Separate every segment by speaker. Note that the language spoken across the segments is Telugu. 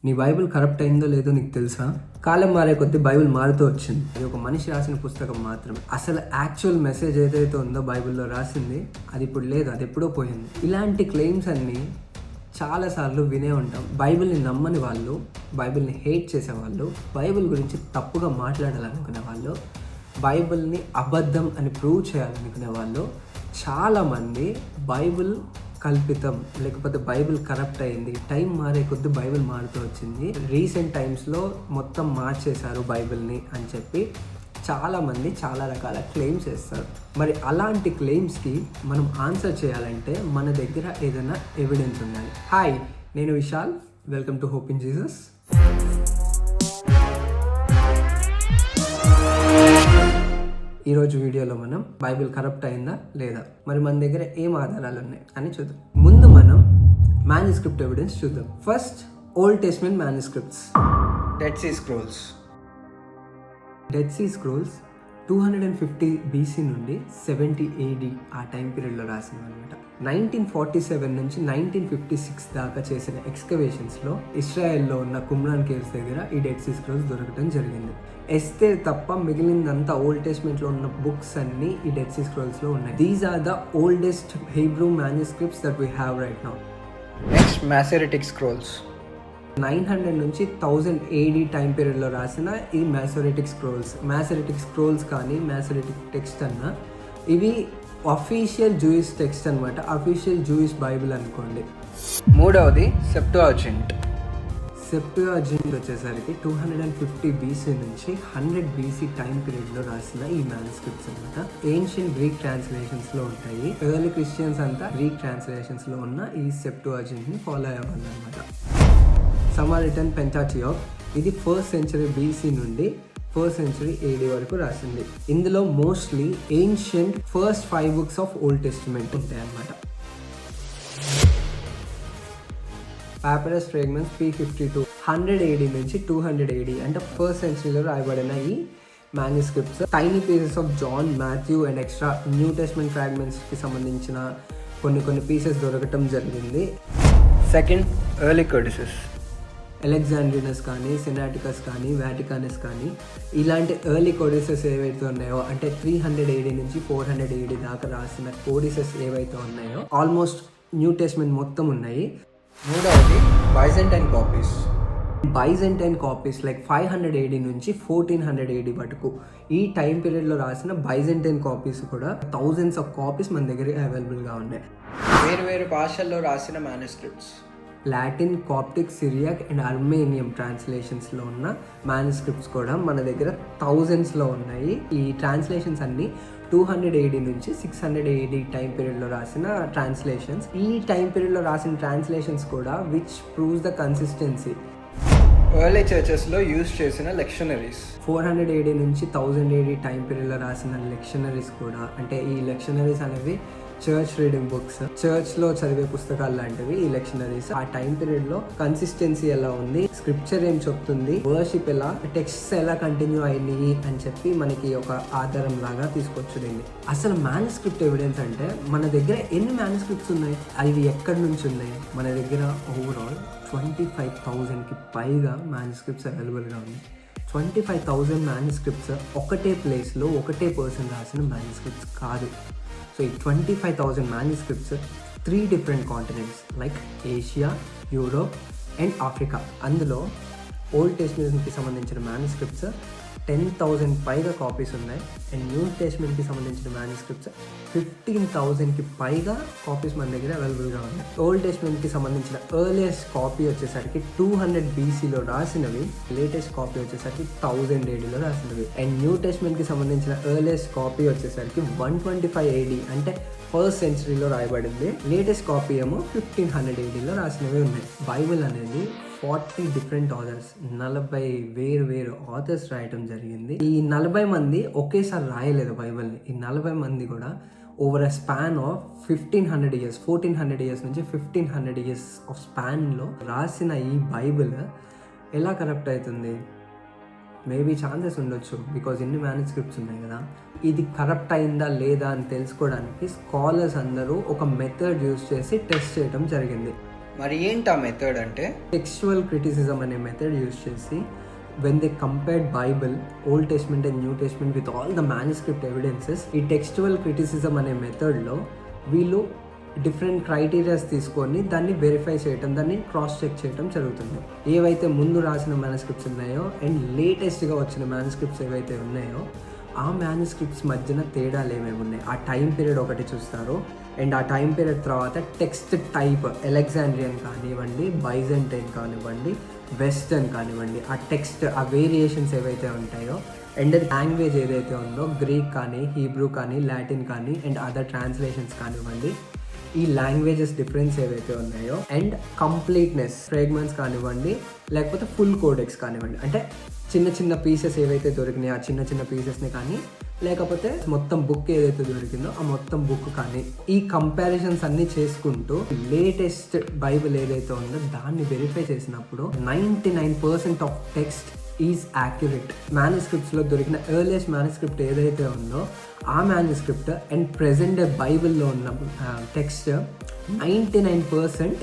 Speaker 1: నీ బైబిల్ కరప్ట్ అయిందో లేదో నీకు తెలుసా? కాలం మారే కొద్దీ బైబిల్ మారుతూ వచ్చింది. అది ఒక మనిషి రాసిన పుస్తకం మాత్రమే. అసలు యాక్చువల్ మెసేజ్ ఏదైతే ఉందో బైబిల్లో రాసింది అది ఇప్పుడు లేదు, అది ఎప్పుడో పోయింది. ఇలాంటి క్లెయిమ్స్ అన్నీ చాలాసార్లు వినే ఉంటాం. బైబిల్ని నమ్మని వాళ్ళు, బైబిల్ని హేట్ చేసేవాళ్ళు, బైబిల్ గురించి తప్పుగా మాట్లాడాలనుకునే వాళ్ళు, బైబిల్ని అబద్ధం అని ప్రూవ్ చేయాలనుకునే వాళ్ళు చాలామంది బైబిల్ కల్పితం, లేకపోతే బైబిల్ కరప్ట్ అయింది, టైం మారే కొద్ది బైబిల్ మారుతూ వచ్చింది, రీసెంట్ టైమ్స్లో మొత్తం మార్చేశారు బైబిల్ని అని చెప్పి చాలామంది చాలా రకాల క్లెయిమ్స్ చేస్తారు. మరి అలాంటి క్లెయిమ్స్కి మనం ఆన్సర్ చేయాలంటే మన దగ్గర ఏదైనా ఎవిడెన్స్ ఉండాలి. హాయ్, నేను Vishal, welcome to hope in Jesus. ఈరోజు వీడియోలో మనం బైబిల్ కరప్ట్ అయిందా లేదా, మరి మన దగ్గర ఏం ఆధారాలు ఉన్నాయి అని చూద్దాం. ముందు మనం మ్యానుస్క్రిప్ట్ ఎవిడెన్స్ చూద్దాం. First, Old Testament manuscripts. Dead Sea scrolls. Dead Sea scrolls 250 BC నుండి 70 AD ఆ టైం పీరియడ్లో రాసినవి అనమాట. 1947 నుంచి 1956 దాకా చేసిన ఎక్స్కవేషన్స్లో ఇస్రాయెల్లో ఉన్న కుమ్రాన్ కేవ్స్ దగ్గర ఈ డెడ్ సీ స్క్రోల్స్ దొరకడం జరిగింది. ఎస్తేర్ తప్ప మిగిలిందంతా ఓల్డ్ టెస్ట్మెంట్లో ఉన్న బుక్స్ అన్ని ఈ డెడ్ సీ స్క్రోల్స్లో ఉన్నాయి. These are the oldest Hebrew manuscripts that we have right now. Next, Masoretic scrolls. 900 నుంచి 1000 AD టైం పీరియడ్లో రాసిన ఈ మాసోరెటిక్ స్క్రోల్స్ కానీ మాసోరెటిక్ టెక్స్ట్ అన్న ఇవి అఫీషియల్ జూయిష్ టెక్స్ట్ అనమాట, అఫీషియల్ జూయిష్ బైబిల్ అనుకోండి. మూడవది సెప్టుయాజింట్ వచ్చేసరికి 250 BC నుంచి 100 BC టైం పీరియడ్లో రాసిన ఈ మ్యానుస్క్రిప్ట్స్ అనమాట. ఏన్షియంట్ గ్రీక్ ట్రాన్స్లేషన్స్లో ఉంటాయి. ఎర్లీ క్రిస్టియన్స్ అంతా గ్రీక్ ట్రాన్స్లేషన్స్లో ఉన్న ఈ సెప్టుయాజింట్ని ఫాలో అయ్యేవాళ్ళు అనమాట. సమారిటన్ పెంటాటియోక్, ఇది 1st century BC నుండి 1st century AD వరకు రాసింది. ఇందులో mostly ancient first 5 books of old testament ఉంటాయి అన్నమాట. పాపిరస్ ఫ్రేగ్మెంట్స్ P52 100 AD నుంచి 200 AD అంటే 1st centuryలో రాయబడిన ఈ manuscripts tiny pieces of John, Matthew and extra new testament ఫ్రాగ్మెంట్స్కి సంబంధించిన కొన్ని పీసెస్ దొరకటం జరిగింది. Second, early కోడిసెస్. అలెగ్జాండ్రియనస్ కానీ, సినాటికస్ కానీ, వాటికానస్ కానీ ఇలాంటి ఎర్లీ కోడిసెస్ ఏవైతే ఉన్నాయో, అంటే 300 AD నుంచి 400 AD దాకా రాసిన కోడిసెస్ ఏవైతే ఉన్నాయో ఆల్మోస్ట్ న్యూ టెస్ట్మెంట్ మొత్తం ఉన్నాయి. మూడవది బైజెంటైన్ కాపీస్ లైక్ 500 AD నుంచి 1400 AD వరకు ఈ టైం పీరియడ్లో రాసిన బైజెంటైన్ కాపీస్ కూడా థౌజండ్స్ ఆఫ్ కాపీస్ మన దగ్గర అవైలబుల్గా ఉన్నాయి. వేరు భాషల్లో రాసిన manuscripts. Latin, Coptic, Syriac and Armenian ట్రాన్స్లేషన్స్లో ఉన్న మ్యానుస్క్రిప్ట్స్ కూడా మన దగ్గర థౌజండ్స్లో ఉన్నాయి. ఈ ట్రాన్స్లేషన్స్ అన్ని 200 AD నుంచి 600 AD టైం పీరియడ్లో రాసిన ట్రాన్స్లేషన్స్. ఈ టైం పీరియడ్లో రాసిన ట్రాన్స్లేషన్స్ కూడా which proves the consistency. Early చర్చెస్లో యూజ్ చేసిన లెక్షనరీస్. 400 AD నుంచి 1000 AD టైం పీరియడ్లో రాసిన లెక్షనరీస్ కూడా, అంటే ఈ లెక్షనరీస్ అనేవి చర్చ్ రీడింగ్ బుక్స్, చర్చ్లో చదివే పుస్తకాలు లాంటివి ఈ లెక్షనరీస్. ఆ టైం పీరియడ్లో కన్సిస్టెన్సీ ఎలా ఉంది, స్క్రిప్చర్ ఏం చెప్తుంది, వర్షిప్ ఎలా, టెక్స్ట్స్ ఎలా కంటిన్యూ అయినాయి అని చెప్పి మనకి ఒక ఆధారం లాగా తీసుకొచ్చింది. అసలు మ్యానుస్క్రిప్ట్ ఎవిడెన్స్ అంటే మన దగ్గర ఎన్ని మ్యానుస్క్రిప్ట్స్ ఉన్నాయి, అవి ఎక్కడి నుంచి ఉన్నాయి? మన దగ్గర ఓవరాల్ 25,000కి పైగా మ్యానుస్క్రిప్ట్స్ అవైలబుల్గా ఉన్నాయి. 25,000 మ్యానుస్క్రిప్ట్స్ ఒకటే ప్లేస్లో ఒకటే పర్సన్ రాసిన మ్యానుస్క్రిప్ట్స్ కాదు. సో ఈ 25,000 manuscripts 3 different continents like Asia, Europe and Africa. అందులో ఓల్డ్ టెస్ట్మెంట్కి సంబంధించిన మ్యానుస్క్రిప్ట్స్ 10,000 పైగా కాపీస్ ఉన్నాయి. అండ్ న్యూ టెస్ట్మెంట్కి సంబంధించిన మ్యానుస్క్రిప్ట్స్ 15,000కి పైగా కాపీస్ మన దగ్గర అవైలబుల్గా ఉన్నాయి. ఓల్డ్ టెస్ట్మెంట్కి సంబంధించిన ఎర్లియస్ట్ కాపీ వచ్చేసరికి 200 BCలో రాసినవి, లేటెస్ట్ కాపీ వచ్చేసరికి 1000 ADలో రాసినవి. అండ్ న్యూ టెస్ట్మెంట్కి సంబంధించిన ఎర్లియస్ట్ కాపీ వచ్చేసరికి 125 AD అంటే 1st centuryలో రాయబడింది. లేటెస్ట్ కాపీ ఏమో 1500 ADలో రాసినవి ఉన్నాయి. బైబిల్ అనేది 40 different authors, 40 వేరు ఆథర్స్ రాయటం జరిగింది. ఈ 40 మంది ఒకేసారి రాయలేదు బైబిల్ని. ఈ 40 మంది కూడా over a span of 1400 years నుంచి 1500 years ఆఫ్ స్పాన్లో రాసిన ఈ బైబిల్ ఎలా కరప్ట్ అవుతుంది? మేబీ ఛాన్సెస్ ఉండొచ్చు, బికాజ్ ఇన్ని మ్యానుస్క్రిప్ట్స్ ఉన్నాయి కదా. ఇది కరప్ట్ అయిందా లేదా అని తెలుసుకోవడానికి స్కాలర్స్ అందరూ ఒక మెథడ్ యూజ్ చేసి టెస్ట్ చేయడం జరిగింది. మరి ఏంటి ఆ మెథడ్ అంటే, టెక్స్చువల్ క్రిటిసిజం అనే మెథడ్ యూజ్ చేసి when they compared Bible, Old Testament and New Testament with all the manuscript evidences, ఈ టెక్స్చువల్ క్రిటిసిజం అనే మెథడ్లో వీళ్ళు డిఫరెంట్ క్రైటీరియాస్ తీసుకొని దాన్ని వెరిఫై చేయటం, దాన్ని క్రాస్ చెక్ చేయటం జరుగుతుంది. ఏవైతే ముందు రాసిన మ్యానుస్క్రిప్ట్స్ ఉన్నాయో అండ్ లేటెస్ట్గా వచ్చిన మ్యానుస్క్రిప్ట్స్ ఏవైతే ఉన్నాయో ఆ మ్యానుస్క్రిప్ట్స్ మధ్యన తేడాలు ఏమేమి ఉన్నాయి, ఆ టైం పీరియడ్ ఒకటి చూస్తారు. అండ్ ఆ టైం పీరియడ్ తర్వాత టెక్స్ట్ టైప్ అలెగ్జాండ్రియన్ కానివ్వండి, బైజెంటైన్ కానివ్వండి, వెస్టర్న్ కానివ్వండి, ఆ టెక్స్ట్ ఆ వేరియేషన్స్ ఏవైతే ఉంటాయో అండ్ లాంగ్వేజ్ ఏదైతే ఉందో గ్రీక్ కానీ, హీబ్రూ కానీ, లాటిన్ కానీ అండ్ అదర్ ట్రాన్స్లేషన్స్ కానివ్వండి, ఈ లాంగ్వేజెస్ డిఫరెన్స్ ఏవైతే ఉన్నాయో అండ్ కంప్లీట్నెస్, ఫ్రేగ్మెంట్స్ కానివ్వండి లేకపోతే ఫుల్ కోడెక్స్ కానివ్వండి, అంటే చిన్న చిన్న పీసెస్ ఏవైతే దొరికినాయో ఆ చిన్న చిన్న పీసెస్ని కానీ లేకపోతే మొత్తం బుక్ ఏదైతే దొరికిందో ఆ మొత్తం బుక్ కానీ, ఈ కంపారిజన్స్ అన్నీ చేసుకుంటూ లేటెస్ట్ బైబిల్ ఏదైతే ఉందో దాన్ని వెరిఫై చేసినప్పుడు 99% ఆఫ్ టెక్స్ట్ ఈజ్ యాక్యురేట్. మ్యానుస్క్రిప్ట్స్లో దొరికిన ఎర్లియస్ట్ మ్యానుస్క్రిప్ట్ ఏదైతే ఉందో ఆ మ్యానుస్క్రిప్ట్ అండ్ ప్రెజెంట్ డే బైబిల్లో ఉన్న టెక్స్ట్ 99%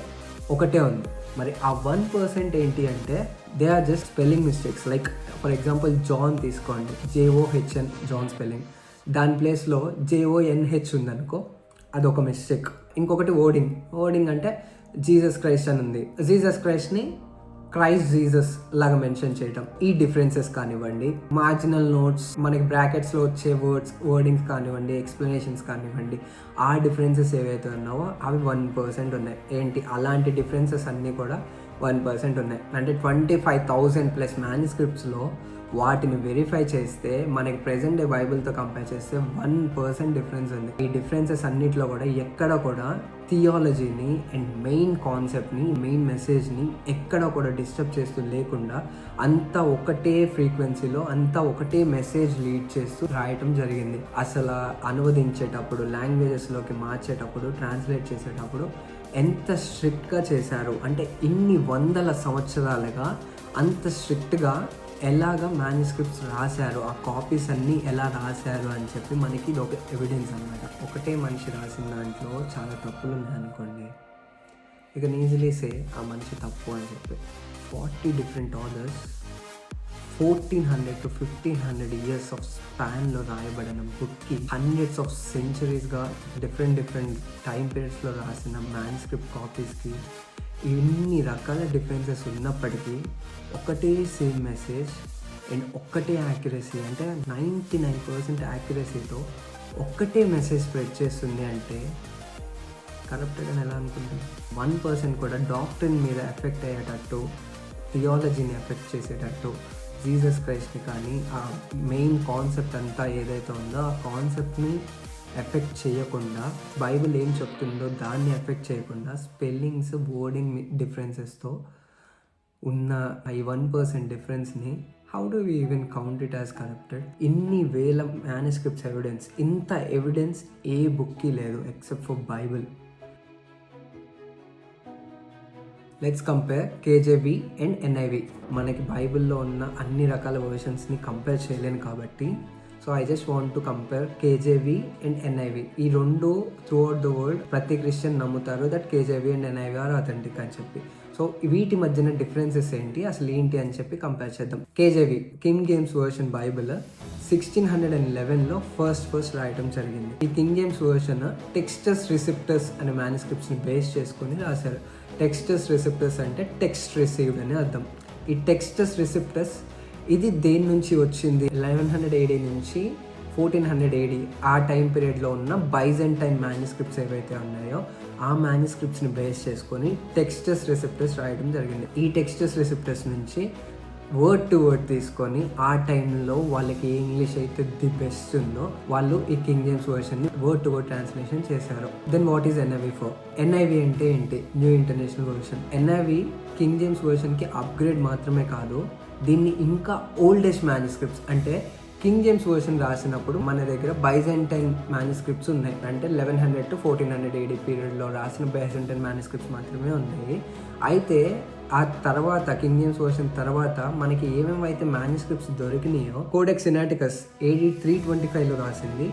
Speaker 1: ఒకటే ఉంది. మరి ఆ 1% ఏంటి అంటే they are just spelling mistakes. Like for example John తీసుకోండి, JOHN జాన్ స్పెల్లింగ్, దాని ప్లేస్లో JONH ఉందనుకో, అదొక మిస్టేక్. ఇంకొకటి ఓడింగ్ అంటే జీసస్ క్రైస్ట్ అని ఉంది, జీసస్ క్రైస్ట్ని క్రైస్ట్ జీసస్ లాగా మెన్షన్ చేయటం. ఈ డిఫరెన్సెస్ కానివ్వండి, మార్జినల్ నోట్స్, మనకి బ్రాకెట్స్లో వచ్చే వర్డింగ్స్ కానివ్వండి, ఎక్స్ప్లెనేషన్స్ కానివ్వండి, ఆ డిఫరెన్సెస్ ఏవైతే ఉన్నావో అవి 1% ఉన్నాయి. ఏంటి అలాంటి డిఫరెన్సెస్ అన్నీ కూడా 1% ఉన్నాయి. అంటే 25,000+ మ్యానుస్క్రిప్ట్స్లో వాటిని వెరిఫై చేస్తే మనకి ప్రెజెంట్ డే బైబిల్తో కంపేర్ చేస్తే 1% డిఫరెన్స్ ఉంది. ఈ డిఫరెన్సెస్ అన్నిట్లో కూడా ఎక్కడ కూడా థియాలజీని అండ్ మెయిన్ కాన్సెప్ట్ని, మెయిన్ మెసేజ్ని ఎక్కడ కూడా డిస్టర్బ్ చేస్తూ లేకుండా అంతా ఒకటే ఫ్రీక్వెన్సీలో, అంతా ఒకటే మెసేజ్ లీడ్ చేస్తూ రాయటం జరిగింది. అసలు అనువదించేటప్పుడు, లాంగ్వేజెస్లోకి మార్చేటప్పుడు, ట్రాన్స్లేట్ చేసేటప్పుడు ఎంత స్ట్రిక్ట్గా చేశారు అంటే ఇన్ని వందల సంవత్సరాలుగా అంత స్ట్రిక్ట్గా ఎలాగ మ్యానుస్క్రిప్ట్స్ రాశారు, ఆ కాపీస్ అన్నీ ఎలా రాశారు అని చెప్పి మనకి ఇది ఒక ఎవిడెన్స్ అన్నమాట. ఒకటే మనిషి రాసిన దాంట్లో చాలా తప్పులు ఉన్నాయనుకోండి, ఇక ఈజీలీ సే ఆ మనిషి తప్పు అని చెప్పి. 40 different authors 1400 to 1500 years of స్పాన్లో రాయబడిన బుక్కి హండ్రెడ్స్ ఆఫ్ సెంచరీస్గా డిఫరెంట్ టైం పీరియడ్స్లో రాసిన మ్యానుస్క్రిప్ట్ కాపీస్కి ఇన్ని రకాల డిఫరెన్సెస్ ఉన్నప్పటికీ ఒకటే సేమ్ మెసేజ్ అండ్ ఒక్కటే యాక్యురసీ, అంటే 99% యాక్యురసీతో ఒక్కటే మెసేజ్ స్ప్రెడ్ చేస్తుంది అంటే కరప్టెడ్ అని ఎలా అనుకుంటుంది? 1% కూడా డాక్టరీన్ మీద ఎఫెక్ట్ అయ్యేటట్టు, థియాలజీని ఎఫెక్ట్ చేసేటట్టు, జీసస్ క్రైస్ట్ని కానీ ఆ మెయిన్ కాన్సెప్ట్ అంతా ఏదైతే ఉందో ఆ కాన్సెప్ట్ని ఎఫెక్ట్ చేయకుండా, బైబిల్ ఏం చెప్తుందో దాన్ని ఎఫెక్ట్ చేయకుండా స్పెల్లింగ్స్, వర్డింగ్ డిఫరెన్సెస్తో ఉన్న ఈ 1% డిఫరెన్స్ని how do we even count it as corrupted? ఇన్ని వేల మ్యానుస్క్రిప్ట్స్ ఎవిడెన్స్, ఇంత ఎవిడెన్స్ ఏ బుక్కి లేదు except for Bible. Let's compare KJV and NIV. మనకి బైబిల్లో ఉన్న అన్ని రకాల వర్షన్స్ని కంపేర్ చేయలేను కాబట్టి so I just want to compare KJV and NIV. ఈ రెండు త్రూ అవుట్ ద వరల్డ్ ప్రతి క్రిస్టియన్ నమ్ముతారు that KJV and NIV are authentic అని చెప్పి. సో వీటి మధ్యన డిఫరెన్సెస్ ఏంటి, అసలు ఏంటి అని చెప్పి కంపేర్ చేద్దాం. KJV King James version Bible 1611లో ఫస్ట్ రాయటం జరిగింది. ఈ King James version Textus Receptus అనే మ్యానుస్క్రిప్ట్స్ని బేస్ చేసుకొని రాశారు. టెక్స్టస్ రిసిప్టస్ అంటే టెక్స్ట్ రిసీవ్డ్ అని అర్థం. ఈ టెక్స్టస్ రిసిప్టస్ ఇది దేని నుంచి వచ్చింది? 1100 AD నుంచి 1400 AD ఆ టైం పీరియడ్లో ఉన్న బైజెంటైన్ మ్యానుస్క్రిప్ట్స్ ఏవైతే ఉన్నాయో ఆ మ్యానుస్క్రిప్ట్స్ని బేస్ చేసుకొని టెక్స్టస్ రిసిప్టస్ రాయడం జరిగింది. ఈ టెక్స్టస్ రిసిప్టస్ నుంచి వర్డ్ టు వర్డ్ తీసుకొని ఆ టైంలో వాళ్ళకి ఏ ఇంగ్లీష్ అయితే ది బెస్ట్ ఉందో వాళ్ళు ఈ కింగ్ జేమ్స్ వర్షన్ని వర్డ్ టు వర్డ్ ట్రాన్స్లేషన్ చేశారు. Then what is NIV for? NIV అంటే ఏంటి? New international version. NIV King James వర్షన్కి అప్గ్రేడ్ మాత్రమే కాదు, దీన్ని ఇంకా ఓల్డెస్ట్ మ్యానుస్క్రిప్ట్స్, అంటే కింగ్ జేమ్స్ వర్షన్ రాసినప్పుడు మన దగ్గర బైజెంటైన్ మ్యానుస్క్రిప్ట్స్ ఉన్నాయి, అంటే 1100 to 1400 AD పీరియడ్లో రాసిన బైజెంటైన్ మ్యానుస్క్రిప్ట్స్ మాత్రమే ఉన్నాయి. అయితే ఆ తర్వాత కింగ్ జేమ్స్ వర్షన్ తర్వాత మనకి ఏమేమైతే మ్యానుస్క్రిప్ట్స్ దొరికినాయో కోడెక్స్ సినాటికస్ AD 325లో రాసింది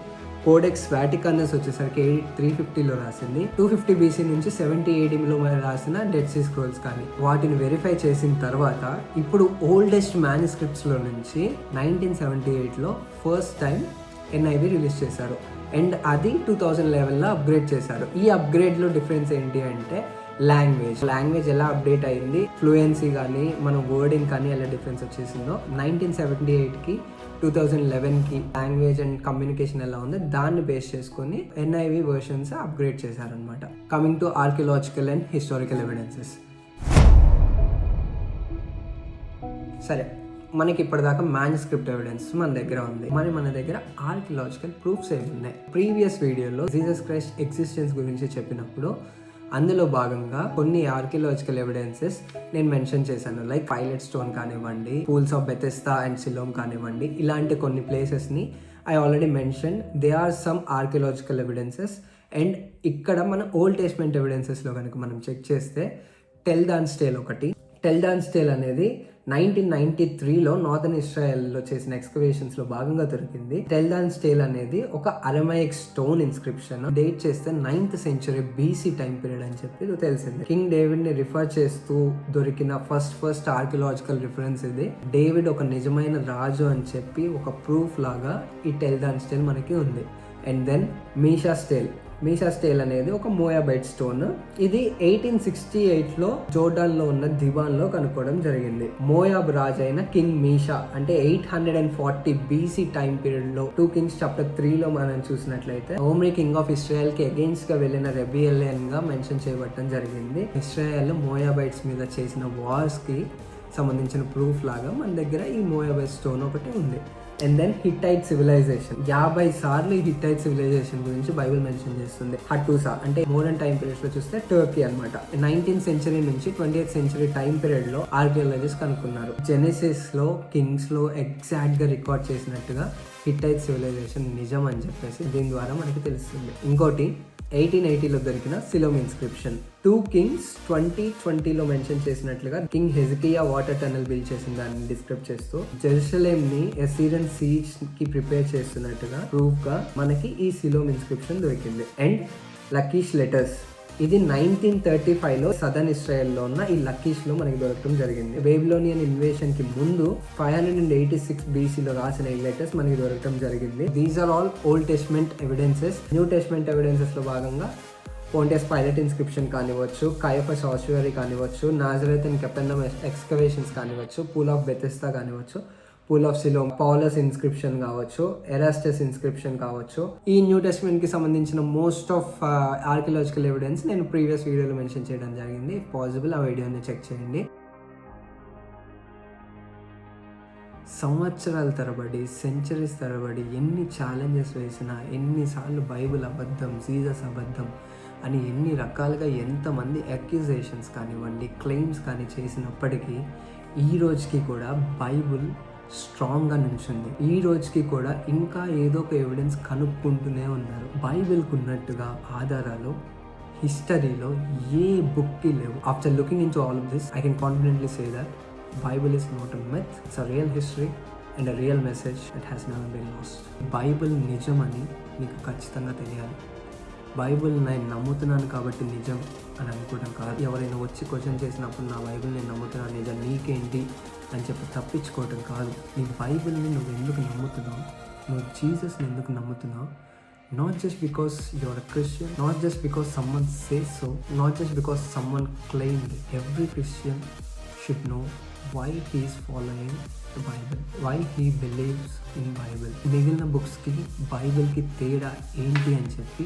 Speaker 1: కోడెక్స్ వాటికనస్ వచ్చేసరికి 350లో రాసింది. 250 BC నుంచి 70 ADలో రాసిన డెడ్ సీ స్క్రోల్స్ కానీ వాటిని వెరిఫై చేసిన తర్వాత ఇప్పుడు ఓల్డెస్ట్ మ్యానుస్క్రిప్ట్స్ లో నుంచి 1978లో ఫస్ట్ టైం NIV రిలీజ్ చేశారు. అండ్ అది 2011లో అప్గ్రేడ్ చేశారు. ఈ అప్గ్రేడ్లో డిఫరెన్స్ ఏంటి అంటే లాంగ్వేజ్ ఎలా అప్డేట్ అయింది, ఫ్లూయెన్సీ కానీ మన వర్డింగ్ కానీ ఎలా డిఫరెన్స్ వచ్చేసిందో 1978కి 2011కి లాంగ్వేజ్ అండ్ కమ్యూనికేషన్ ఎలా ఉందో దాన్ని బేస్ చేసుకొని NIV వర్షన్స్ అప్గ్రేడ్ చేశారనమాట. Coming to archaeological and historical evidences. సరే, మనకి ఇప్పటిదాకా మ్యానుస్క్రిప్ట్ ఎవిడెన్స్ మన దగ్గర ఉంది. మరి మన దగ్గర ఆర్కియలాజికల్ ప్రూఫ్స్ ఏమి ఉన్నాయి? ప్రీవియస్ వీడియోలో జీసస్ క్రైస్ట్ ఎగ్జిస్టెన్స్ గురించి చెప్పినప్పుడు అందులో భాగంగా కొన్ని ఆర్కియలాజికల్ ఎవిడెన్సెస్ నేను మెన్షన్ చేశాను. లైక్ పైలట్ స్టోన్ కానివ్వండి, pools of Bethesda and Siloam కానివ్వండి, ఇలాంటి కొన్ని ప్లేసెస్ని I already mention. They are some archaeological evidences. And ఇక్కడ మన ఓల్డ్ టెస్ట్మెంట్ ఎవిడెన్సెస్లో కనుక మనం చెక్ చేస్తే టెల్దాన్ స్టేల్ అనేది 1993లో నార్థన్ ఇస్రాయల్లో చేసిన ఎక్స్కవేషన్స్లో భాగంగా దొరికింది. టెల్దాన్ స్టేల్ అనేది ఒక అరమైక్ స్టోన్ ఇన్స్క్రిప్షన్. డేట్ చేస్తే 9th century BC time period అని చెప్పి తెలిసింది. కింగ్ డేవిడ్ ని రిఫర్ చేస్తూ దొరికిన ఫస్ట్ ఆర్కియలాజికల్ రిఫరెన్స్ ఇది. డేవిడ్ ఒక నిజమైన రాజు అని చెప్పి ఒక ప్రూఫ్ లాగా ఈ టెల్దాన్ స్టేల్ మనకి ఉంది. అండ్ దెన్ మీషా స్టేల్ అనేది ఒక మోయాబైట్ స్టోన్. ఇది 1868లో జోర్డాన్లో ఉన్న దివాన్లో కనుక్కోవడం జరిగింది. మోయాబ్ రాజు అయిన కింగ్ మీషా అంటే 840 BC టైం పీరియడ్ లో 2 Kings chapter 3లో మనం చూసినట్లయితే ఓమ్రీ కింగ్ ఆఫ్ ఇస్రాయల్ కి అగెయిన్స్ట్ గా వెళ్ళిన రెబియలియన్ గా మెన్షన్ చేయబడటం జరిగింది. ఇస్రాయల్ మోయాబైట్స్ మీద చేసిన వార్స్ కి సంబంధించిన ప్రూఫ్ లాగా మన దగ్గర ఈ మోయాబైట్ స్టోన్ ఒకటి ఉంది. అండ్ దెన్ హిట్టైట్ సివిలైజేషన్ 50 సార్లు ఈ హిట్టైట్ సివిలైజేషన్ గురించి బైబిల్ మెన్షన్ చేస్తుంది. హట్టూసా అంటే మోడర్న్ టైం పీరియడ్స్ లో చూస్తే టర్కీ అనమాట. 19th century నుంచి 20th century టైం పీరియడ్ లో ఆర్కియాలజిస్ట్ కనుక్కున్నారు. జెనెసిస్ లో, కింగ్స్ లో ఎగ్జాక్ట్ గా రికార్డ్ చేసినట్టుగా హిట్టైట్ సివిలైజేషన్ నిజం అని చెప్పేసి దీని ద్వారా మనకి తెలుస్తుంది. ఇంకోటి 1880లో దొరికిన సిలోమ్ ఇన్స్క్రిప్షన్ 2 Kings 2020లో మెన్షన్ చేసినట్లుగా కింగ్ హెజికియా వాటర్ టనల్ బిల్డ్ చేసిన దాన్ని డిస్క్రైబ్ చేస్తూ జెరూసలేం ని అసీరియన్ సీజ్ కి ప్రిపేర్ చేస్తున్నట్టుగా ప్రూఫ్ గా మనకి ఈ సిలోమ్ ఇన్స్క్రిప్షన్ దొరికింది. అండ్ లకీష్ లెటర్స్ ఇది 1935లో సదర్న్ ఇస్రాయల్లో ఉన్న ఈ లకీష్ లో మనకి దొరకడం జరిగింది. బేబిలోనియన్ ఇన్వేషన్ కి ముందు 586 BCలో రాసిన ఈ లెటర్స్ మనకి దొరకడం జరిగింది. These are all old testament evidences. New testament evidences లో భాగంగా పోంటియస్ పైలట్ ఇన్స్క్రిప్షన్ కానివచ్చు, కయఫస్ ఆస్చురీ కానివచ్చు, నాజరేత్ అండ్ కెపెర్నమ్ ఎక్స్కవేషన్స్ కానివచ్చు, పూల్ ఆఫ్ బెథెస్దా కానివచ్చు, pool of Siloam, Paulus inscription కావచ్చు, ఎరాస్టస్ ఇన్స్క్రిప్షన్ కావచ్చు. ఈ న్యూ టెస్ట్మెంట్ కి సంబంధించిన మోస్ట్ ఆఫ్ ఆర్కియలాజికల్ ఎవిడెన్స్ నేను ప్రీవియస్ వీడియోలో మెన్షన్ చేయడం జరిగింది. ఇఫ్ పాసిబుల్ ఆ వీడియోని చెక్ చేయండి. సంవత్సరాల తరబడి, సెంచరీస్ తరబడి ఎన్ని ఛాలెంజెస్ వేసినా, ఎన్నిసార్లు బైబిల్ అబద్ధం, జీసస్ అబద్ధం అని ఎన్ని రకాలుగా ఎంతమంది అక్యూజేషన్స్ కానివ్వండి, క్లెయిమ్స్ కానీ చేసినప్పటికీ ఈ రోజుకి కూడా బైబిల్ స్ట్రాంగ్గా నుంచింది. ఈ రోజుకి కూడా ఇంకా ఏదో ఒక ఎవిడెన్స్ కనుక్కుంటూనే ఉన్నారు. బైబిల్కి ఉన్నట్టుగా ఆధారాలు హిస్టరీలో ఏ బుక్కి లేవు. After looking in to all of this I can confidently say that Bible is not a myth, it's a real history and a real message that has never been lost. Bible నిజమని మీకు ఖచ్చితంగా తెలియాలి. బైబిల్ నేను నమ్ముతున్నాను కాబట్టి నిజం అని అనుకోవడం కాదు. ఎవరైనా వచ్చి క్వశ్చన్ చేసినప్పుడు నా బైబిల్ నేను నమ్ముతున్నాను నిజం నీకేంటి అని చెప్పి తప్పించుకోవటం కాదు. నీ బైబిల్ని నువ్వు ఎందుకు నమ్ముతున్నావు, నువ్వు జీసస్ని ఎందుకు నమ్ముతున్నావు, not just because your a Christian, not just because someone says so, not just because someone claimed. Every Christian should know why he is following the Bible, why he believes in Bible. మిగిలిన బుక్స్కి బైబిల్కి తేడా ఏంటి అని చెప్పి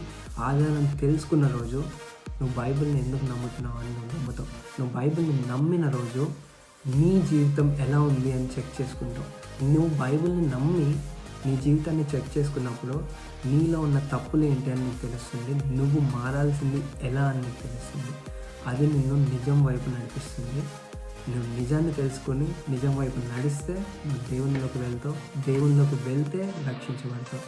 Speaker 1: ఆధారం తెలుసుకున్న రోజు నువ్వు బైబిల్ని ఎందుకు నమ్ముతున్నావు అని నువ్వు నమ్ముతావు. నువ్వు బైబిల్ని నమ్మిన రోజు నీ జీవితం ఎలా ఉంది అని చెక్ చేసుకుంటావు. నువ్వు బైబిల్ని నమ్మి నీ జీవితాన్ని చెక్ చేసుకున్నప్పుడు నీలో ఉన్న తప్పులు ఏంటి అని నీకు తెలుస్తుంది. నువ్వు మారాల్సింది ఎలా అని నీకు తెలుస్తుంది. అది నిన్ను నిజం వైపు నడిపిస్తుంది. నువ్వు నిజాన్ని తెలుసుకొని నిజం వైపు నడిస్తే నువ్వు దేవునిలోకి వెళ్తావు. దేవునిలోకి వెళ్తే రక్షించబడతావు.